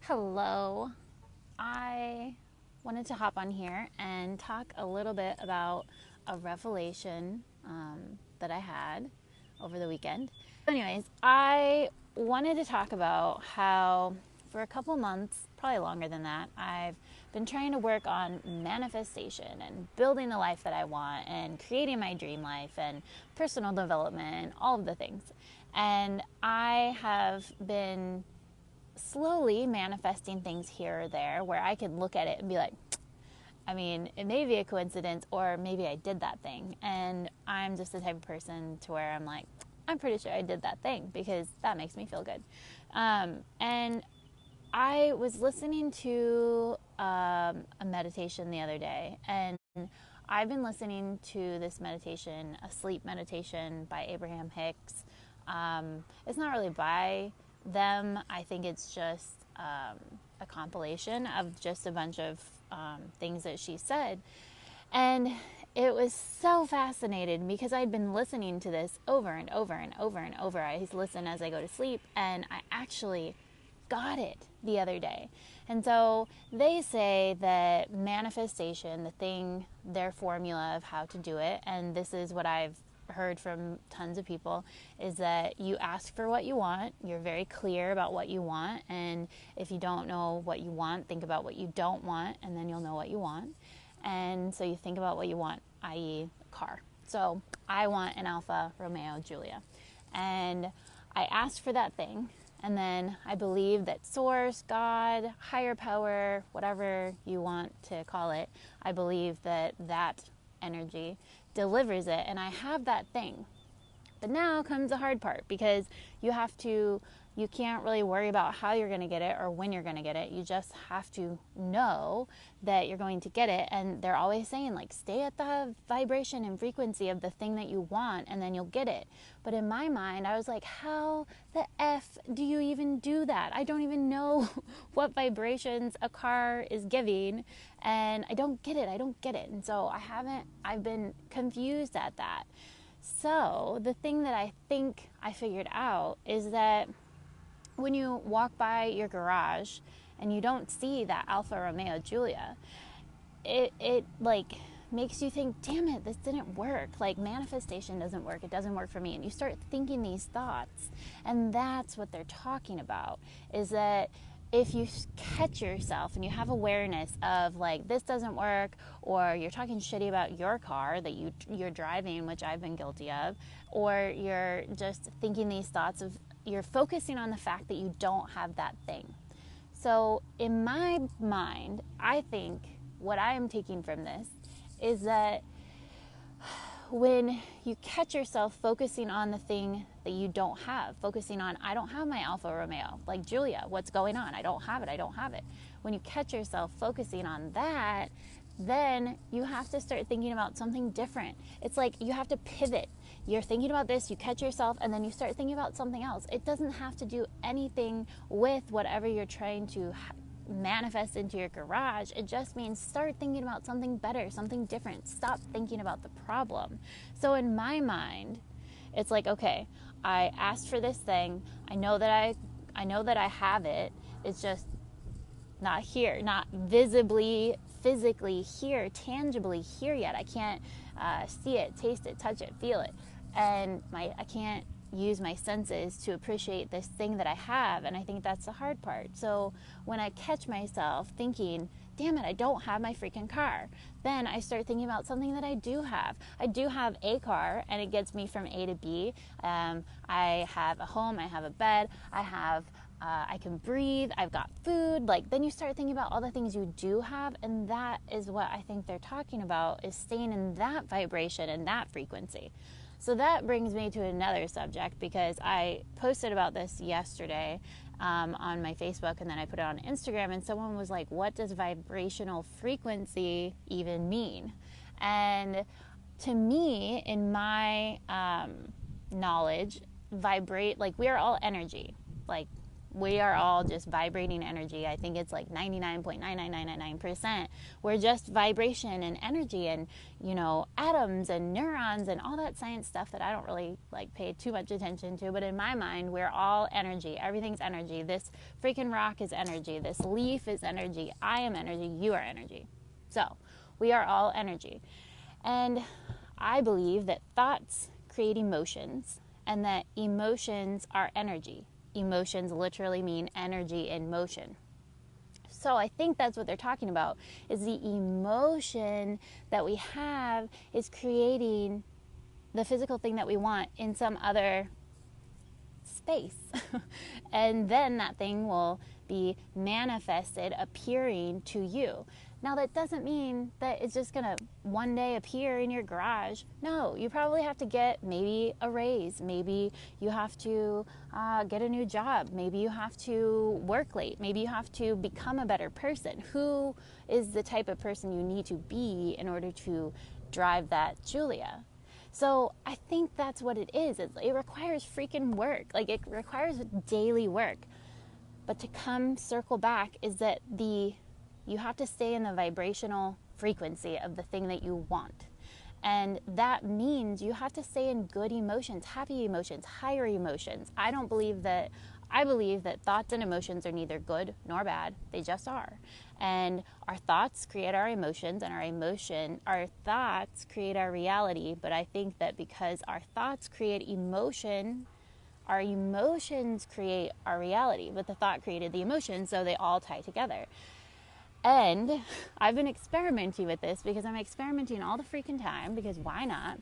Hello. I wanted to hop on here and talk a little bit about a revelation that I had over the weekend. Anyways, I wanted to talk about how for a couple months, probably longer than that, I've been trying to work on manifestation and building the life that I want and creating my dream life and personal development, all of the things. And I have been slowly manifesting things here or there where I can look at it and be like, I mean, it may be a coincidence or maybe I did that thing. And I'm just the type of person to where I'm like, I'm pretty sure I did that thing because that makes me feel good. And I was listening to a meditation the other day, and I've been listening to this meditation, a sleep meditation by Abraham Hicks. It's not really by them. I think it's just a compilation of just a bunch of things that she said. And it was so fascinating because I'd been listening to this over and over and over and over. I listen as I go to sleep, and I actually got it the other day. And so they say that manifestation, the thing, their formula of how to do it, and this is what I've heard from tons of people, is that you ask for what you want, you're very clear about what you want, and if you don't know what you want, think about what you don't want, and then you'll know what you want. And so you think about what you want, i.e. a car. So I want an Alfa Romeo Giulia, and I asked for that thing, and then I believe that source, God, higher power, whatever you want to call it, I believe that that energy delivers it, and I have that thing. But now comes the hard part, because you can't really worry about how you're going to get it or when you're going to get it. You just have to know that you're going to get it. And they're always saying, like, stay at the vibration and frequency of the thing that you want, and then you'll get it. But in my mind, I was like, how the F do you even do that? I don't even know what vibrations a car is giving, and I don't get it. And so I've been confused at that. So the thing that I think I figured out is that when you walk by your garage and you don't see that Alfa Romeo Giulia, it like makes you think, damn it, this didn't work. Like, manifestation doesn't work. It doesn't work for me. And you start thinking these thoughts. And that's what they're talking about, is that if you catch yourself and you have awareness of, like, this doesn't work, or you're talking shitty about your car that you're driving, which I've been guilty of, or you're just thinking these thoughts of, you're focusing on the fact that you don't have that thing. So in my mind, I think what I am taking from this is that when you catch yourself focusing on the thing that you don't have, focusing on, I don't have my Alfa Romeo, like Julia, what's going on? I don't have it. When you catch yourself focusing on that, then you have to start thinking about something different. It's like you have to pivot. You're thinking about this, you catch yourself, and then you start thinking about something else. It doesn't have to do anything with whatever you're trying to manifest into your garage. It just means start thinking about something better, something different. Stop thinking about the problem. So in my mind, it's like, okay, I asked for this thing. I know that I have it. It's just not here, not visibly, physically here, tangibly here yet. I can't see it, taste it, touch it, feel it. And I can't use my senses to appreciate this thing that I have. And I think that's the hard part. So when I catch myself thinking, damn it, I don't have my freaking car, then I start thinking about something that I do have. I do have a car, and it gets me from A to B. I have a home, I have a bed, I can breathe, I've got food. Like, then you start thinking about all the things you do have, and that is what I think they're talking about, is staying in that vibration and that frequency. So that brings me to another subject, because I posted about this yesterday on my Facebook, and then I put it on Instagram, and someone was like, what does vibrational frequency even mean? And to me, in my knowledge, like, we are all energy. Like, we are all just vibrating energy. I think it's like 99.99999%. We're just vibration and energy and, atoms and neurons and all that science stuff that I don't really pay too much attention to. But in my mind, we're all energy. Everything's energy. This freaking rock is energy. This leaf is energy. I am energy. You are energy. So we are all energy. And I believe that thoughts create emotions and that emotions are energy. Emotions literally mean energy in motion. So I think that's what they're talking about, is the emotion that we have is creating the physical thing that we want in some other space. And then that thing will be manifested, appearing to you. Now, that doesn't mean that it's just going to one day appear in your garage. No, you probably have to get maybe a raise. Maybe you have to get a new job. Maybe you have to work late. Maybe you have to become a better person. Who is the type of person you need to be in order to drive that Julia? So I think that's what it is. It requires freaking work. It requires daily work. But to circle back is that you have to stay in the vibrational frequency of the thing that you want. And that means you have to stay in good emotions, happy emotions, higher emotions. I believe that thoughts and emotions are neither good nor bad. They just are. And our thoughts create our emotions, and our thoughts create our reality. But I think that because our thoughts create emotion, our emotions create our reality. But the thought created the emotion, so they all tie together. And I've been experimenting with this because I'm experimenting all the freaking time, because why not?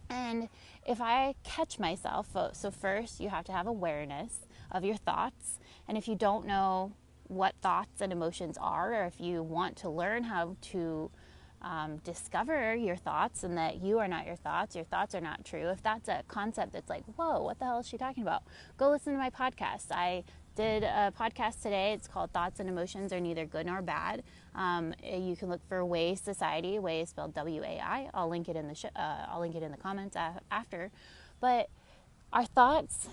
And if I catch myself, so first you have to have awareness of your thoughts. And if you don't know what thoughts and emotions are, or if you want to learn how to discover your thoughts and that you are not your thoughts are not true, if that's a concept that's like, whoa, what the hell is she talking about? Go listen to my podcast. I did a podcast today. It's called Thoughts and Emotions Are Neither Good Nor Bad. You can look for Wai Society. Wai is spelled W-A-I. I'll link it in the comments after. But our thoughts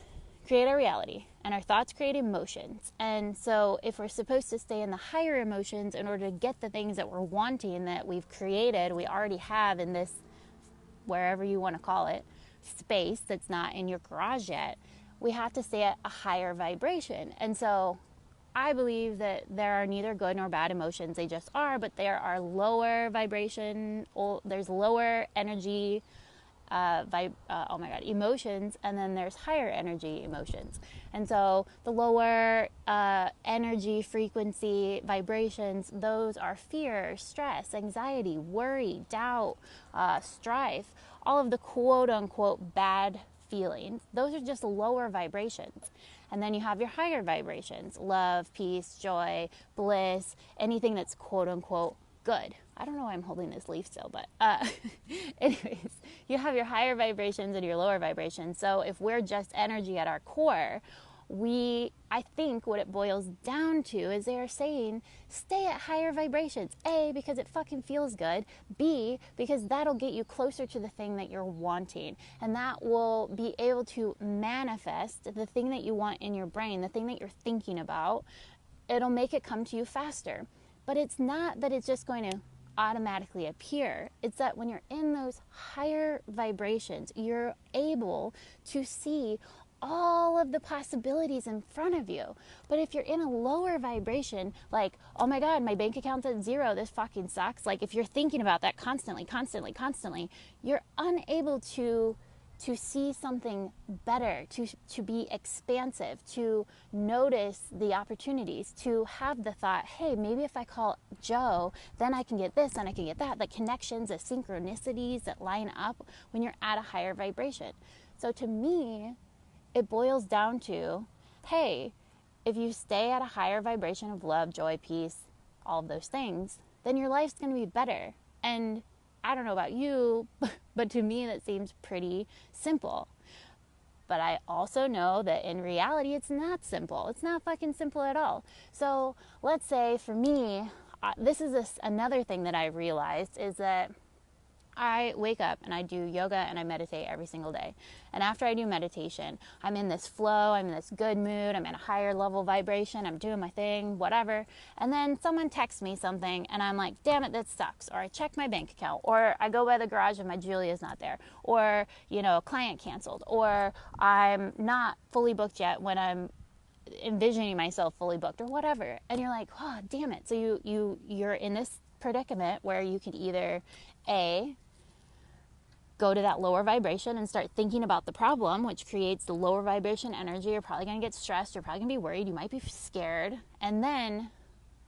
create our reality, and our thoughts create emotions. And so if we're supposed to stay in the higher emotions in order to get the things that we're wanting, that we've created, we already have in this, wherever you want to call it, space that's not in your garage yet, we have to stay at a higher vibration. And so I believe that there are neither good nor bad emotions. They just are, but there are lower vibration, there's lower energy, emotions, and then there's higher energy emotions. And so the lower energy, frequency, vibrations, those are fear, stress, anxiety, worry, doubt, strife, all of the quote-unquote bad feelings. Those are just lower vibrations. And then you have your higher vibrations: love, peace, joy, bliss, anything that's quote-unquote good. I don't know why I'm holding this leaf still, but anyways, you have your higher vibrations and your lower vibrations. So if we're just energy at our core, I think what it boils down to is they are saying, stay at higher vibrations. A, because it fucking feels good. B, because that'll get you closer to the thing that you're wanting. And that will be able to manifest the thing that you want in your brain, the thing that you're thinking about. It'll make it come to you faster. But it's not that it's just going to automatically appear. It's that when you're in those higher vibrations, you're able to see all of the possibilities in front of you. But if you're in a lower vibration, like, oh my God, my bank account's at zero, this fucking sucks. Like, if you're thinking about that constantly, you're unable to see something better, to be expansive, to notice the opportunities, to have the thought, hey, maybe if I call Joe, then I can get this, and I can get that, the connections, the synchronicities that line up when you're at a higher vibration. So to me, it boils down to, hey, if you stay at a higher vibration of love, joy, peace, all of those things, then your life's going to be better. And I don't know about you, but to me that seems pretty simple. But I also know that in reality it's not simple. It's not fucking simple at all. So let's say for me, this is another thing that I realized is that I wake up and I do yoga and I meditate every single day. And after I do meditation, I'm in this flow, I'm in this good mood, I'm in a higher level vibration, I'm doing my thing, whatever. And then someone texts me something and I'm like, damn it, that sucks. Or I check my bank account, or I go by the garage and my Julia's not there, or, a client canceled, or I'm not fully booked yet when I'm envisioning myself fully booked, or whatever. And you're like, oh, damn it. So you're in this predicament where you can either go to that lower vibration and start thinking about the problem, which creates the lower vibration energy. You're probably going to get stressed. You're probably going to be worried. You might be scared. And then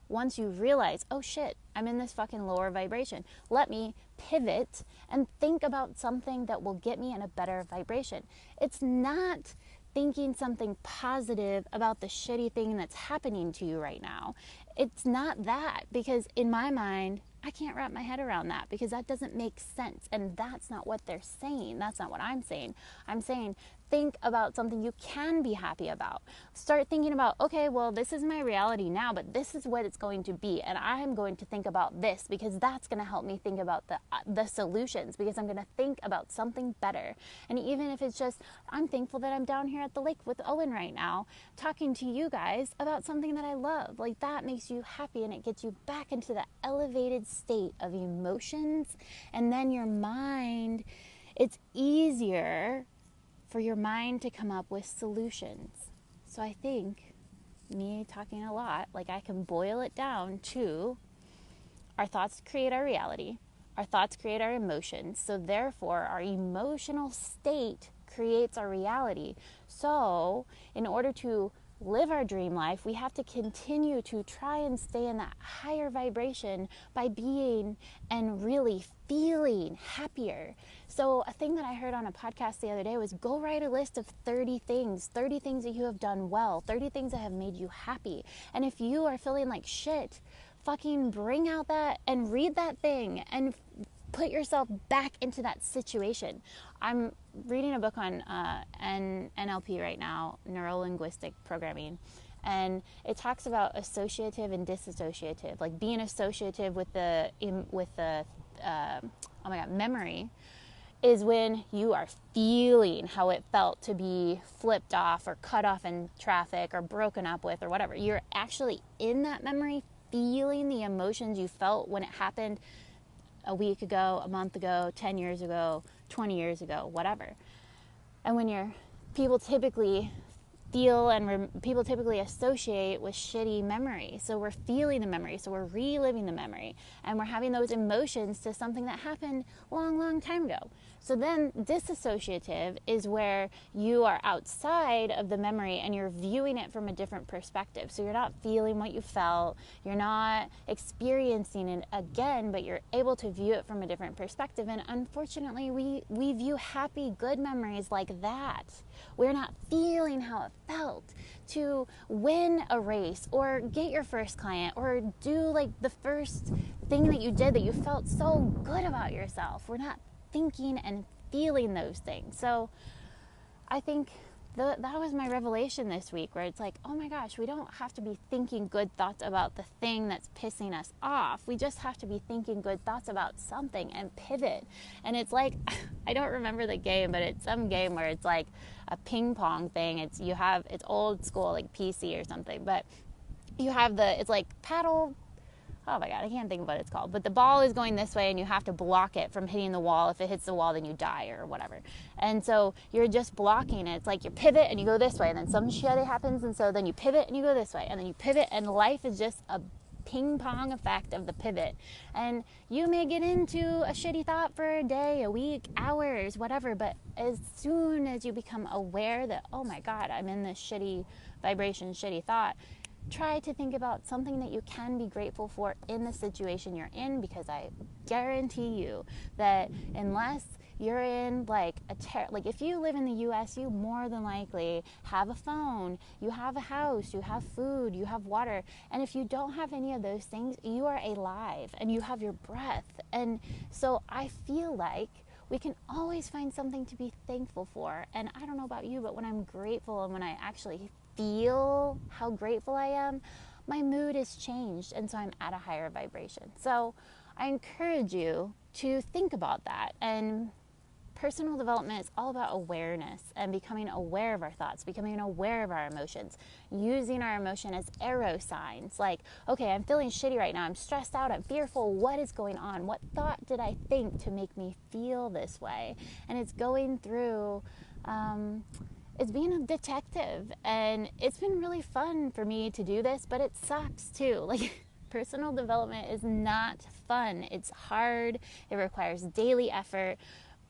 once you realize, oh shit, I'm in this fucking lower vibration, let me pivot and think about something that will get me in a better vibration. It's not thinking something positive about the shitty thing that's happening to you right now. It's not that, because in my mind, I can't wrap my head around that, because that doesn't make sense. And that's not what they're saying. That's not what I'm saying. I'm saying, think about something you can be happy about. Start thinking about, okay, well, this is my reality now, but this is what it's going to be. And I'm going to think about this, because that's going to help me think about the solutions, because I'm going to think about something better. And even if it's just, I'm thankful that I'm down here at the lake with Owen right now, talking to you guys about something that I love. Like, that makes you happy, and it gets you back into that elevated state of emotions. And then your mind, it's easier for your mind to come up with solutions. So I think, me talking a lot, like, I can boil it down to, our thoughts create our reality. Our thoughts create our emotions. So therefore, our emotional state creates our reality. So in order to live our dream life, we have to continue to try and stay in that higher vibration by being and really feeling happier. So a thing that I heard on a podcast the other day was, go write a list of 30 things that you have done well, 30 things that have made you happy. And if you are feeling like shit, fucking bring out that and read that thing and put yourself back into that situation. I'm reading a book on NLP right now, neuro-linguistic programming, and it talks about associative and disassociative. Like, being associative with the memory is when you are feeling how it felt to be flipped off or cut off in traffic or broken up with or whatever. You're actually in that memory, feeling the emotions you felt when it happened a week ago, a month ago, 10 years ago, 20 years ago, whatever. And when people typically feel and people typically associate with shitty memory. So we're feeling the memory, so we're reliving the memory, and we're having those emotions to something that happened long, long time ago. So then disassociative is where you are outside of the memory and you're viewing it from a different perspective. So you're not feeling what you felt, you're not experiencing it again, but you're able to view it from a different perspective. And unfortunately, we view happy, good memories like that. We're not feeling how it felt to win a race or get your first client or do like the first thing that you did that you felt so good about yourself. We're not thinking and feeling those things. So I think that was my revelation this week, where it's like, oh my gosh, we don't have to be thinking good thoughts about the thing that's pissing us off. We just have to be thinking good thoughts about something and pivot. And it's like, I don't remember the game, but it's some game where it's like a ping pong thing. It's old school, like PC or something, but you have it's like paddle. Oh my God, I can't think of what it's called. But the ball is going this way and you have to block it from hitting the wall. If it hits the wall, then you die or whatever. And so you're just blocking it. It's like you pivot and you go this way, and then some shit happens, and so then you pivot and you go this way, and then you pivot, and life is just a ping pong effect of the pivot. And you may get into a shitty thought for a day, a week, hours, whatever, but as soon as you become aware that, oh my God, I'm in this shitty vibration, shitty thought, try to think about something that you can be grateful for in the situation you're in, because I guarantee you that unless you're in like if you live in the US, you more than likely have a phone, you have a house, you have food, you have water. And if you don't have any of those things, you are alive and you have your breath. And so I feel like we can always find something to be thankful for. And I don't know about you, but when I'm grateful and when I actually feel how grateful I am, my mood is changed, and so I'm at a higher vibration. So I encourage you to think about that. And personal development is all about awareness and becoming aware of our thoughts, becoming aware of our emotions, using our emotion as arrow signs. Like, okay, I'm feeling shitty right now. I'm stressed out. I'm fearful. What is going on? What thought did I think to make me feel this way? And it's going through, it's being a detective. And it's been really fun for me to do this, but it sucks too. Like, personal development is not fun. It's hard. It requires daily effort.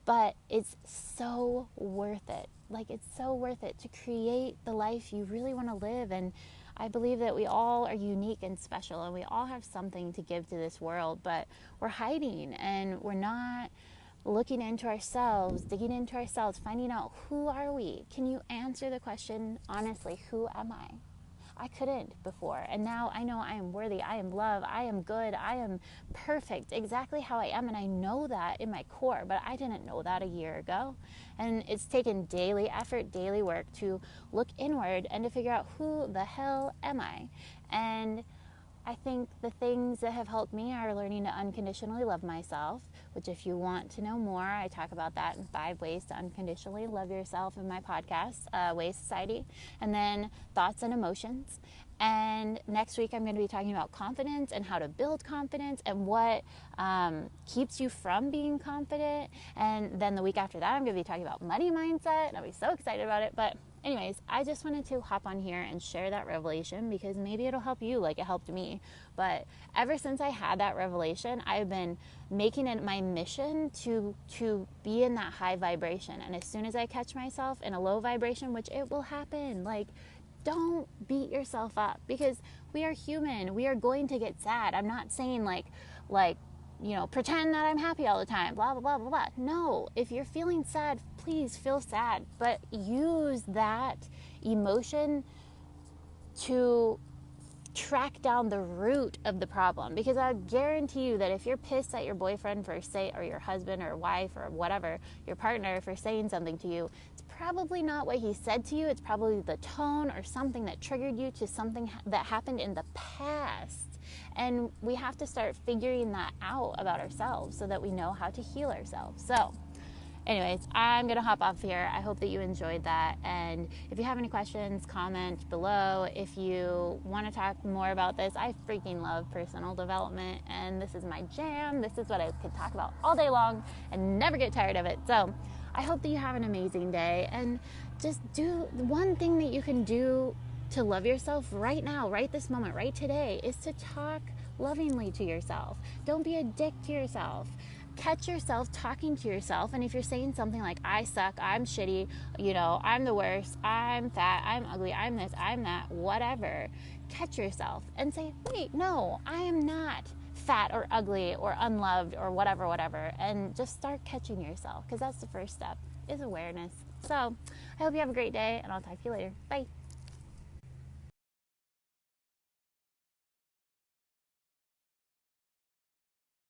But it's so worth it. Like, it's so worth it to create the life you really want to live. And I believe that we all are unique and special, and we all have something to give to this world, but we're hiding and we're not looking into ourselves, digging into ourselves, finding out, who are we? Can you answer the question honestly, who am I? I couldn't before, and now I know I am worthy, I am loved, I am good, I am perfect, exactly how I am, and I know that in my core, but I didn't know that a year ago. And it's taken daily effort, daily work to look inward and to figure out, who the hell am I? And I think the things that have helped me are learning to unconditionally love myself, which, if you want to know more, I talk about that in 5 ways to unconditionally love yourself in my podcast, Wai Society, and then thoughts and emotions. And next week I'm going to be talking about confidence and how to build confidence and what keeps you from being confident. And then the week after that I'm going to be talking about money mindset, and I'll be so excited about it. But anyways, I just wanted to hop on here and share that revelation because maybe it'll help you like it helped me. But ever since I had that revelation, I've been making it my mission to be in that high vibration. And as soon as I catch myself in a low vibration, which it will happen, like, don't beat yourself up, because we are human. We are going to get sad. I'm not saying like, pretend that I'm happy all the time, blah, blah, blah, blah, blah. No, if you're feeling sad, please feel sad, but use that emotion to track down the root of the problem. Because I guarantee you that if you're pissed at your boyfriend or your husband or wife or whatever, your partner, for saying something to you, it's probably not what he said to you. It's probably the tone or something that triggered you to something that happened in the past. And we have to start figuring that out about ourselves so that we know how to heal ourselves. So anyways, I'm going to hop off here. I hope that you enjoyed that. And if you have any questions, comment below. If you want to talk more about this, I freaking love personal development, and this is my jam. This is what I could talk about all day long and never get tired of it. So I hope that you have an amazing day, and just do one thing that you can do to love yourself right now, right this moment, right today, is to talk lovingly to yourself. Don't be a dick to yourself. Catch yourself talking to yourself, and if you're saying something like, I suck, I'm shitty, I'm the worst, I'm fat, I'm ugly, I'm this, I'm that, whatever, catch yourself and say, wait, no, I am not fat or ugly or unloved or whatever, and just start catching yourself, because that's the first step, is awareness. So I hope you have a great day, and I'll talk to you later. Bye.